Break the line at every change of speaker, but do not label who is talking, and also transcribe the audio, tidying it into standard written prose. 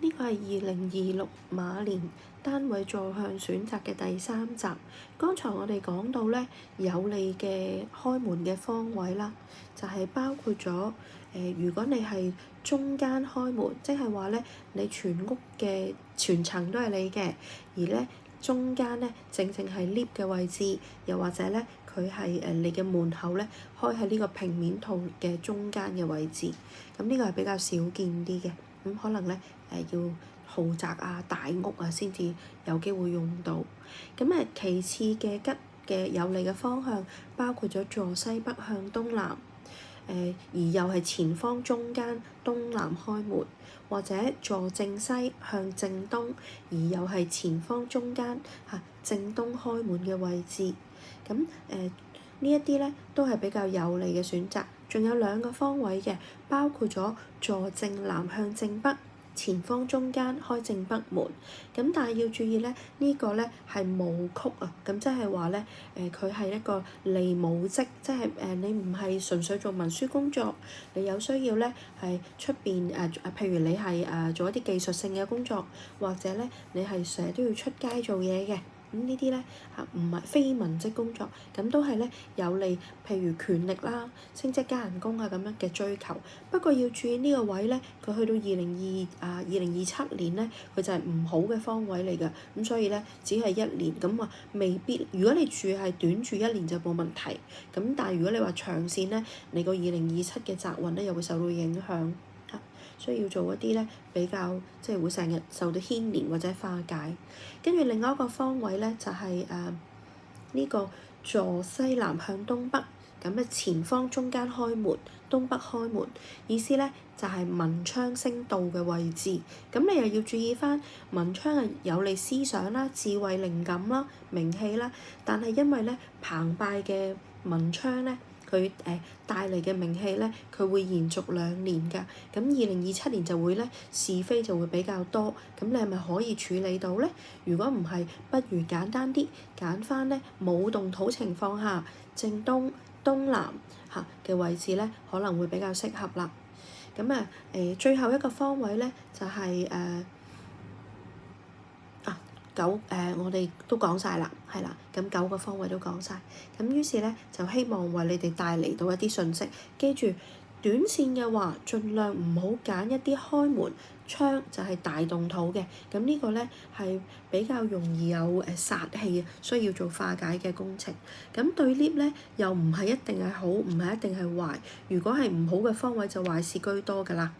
呢個係2026馬年單位坐向選擇嘅第3集。剛才我哋講到咧有利嘅開門嘅方位啦，就係包括咗如果你係中間開門，即係話咧你全屋嘅全層都係你嘅，而咧中間咧正正係 lift 嘅位置，又或者咧佢係你嘅門口咧開喺呢個平面圖嘅中間嘅位置。咁呢個係比較少見啲嘅，咁可能咧要豪宅啊、大屋啊先至有機會用到。咁其次嘅吉嘅有利嘅方向包括咗坐西北向東南，而又係前方中間東南開門，或者坐正西向正東，而又係前方中間正東開門嘅位置。咁呢一啲咧都係比較有利嘅選擇。仲有2個方位嘅，包括咗坐正南向正北，前方中間開正北門。咁但係要注意咧，呢個咧係武曲啊，咁即係話咧佢係一個利武職，即係你唔係純粹做文書工作，你有需要咧係出邊譬如你係做一啲技術性嘅工作，或者咧你係成日都要出街做嘢嘅。咁呢啲咧唔係非文職工作，咁都係咧有利，譬如權力啦、升職加人工啊咁樣嘅追求。不過要注意呢個位咧，佢去到2027年咧，佢就係唔好嘅方位嚟㗎。咁所以咧，只係1年，咁話未必。如果你住係短住1年就冇問題。咁但係如果你話長線咧，你個2027嘅宅運咧又會受到影響。需要做一啲咧比較即係會成日受到牽連或者化解。跟住另外一個方位咧就係呢個坐西南向東北，咁咧前方中間開門，東北開門，意思咧就係文昌星到嘅位置。咁你又要注意翻文昌係有利思想啦、智慧靈感啦、名氣啦，但係因為咧澎湃嘅文昌咧，佢帶嚟嘅名氣咧，佢會延續2年㗎。咁2027年就會咧是非就會比較多。咁你係咪可以處理到咧？如果唔係，不如簡單啲揀翻咧冇動土情況下正東、東南嘅位置咧，可能會比較適合啦。咁最後一個方位咧就係我哋都講晒啦，係啦，咁9個方位都講晒。咁於是咧就希望為你哋帶嚟到一啲訊息。記住，短線嘅話，盡量唔好揀一啲開門窗就係大動土嘅。咁呢個咧係比較容易有煞氣，需要做化解嘅工程。咁對 lift 咧又唔係一定係好，唔係一定係壞。如果係唔好嘅方位就壞事居多㗎啦。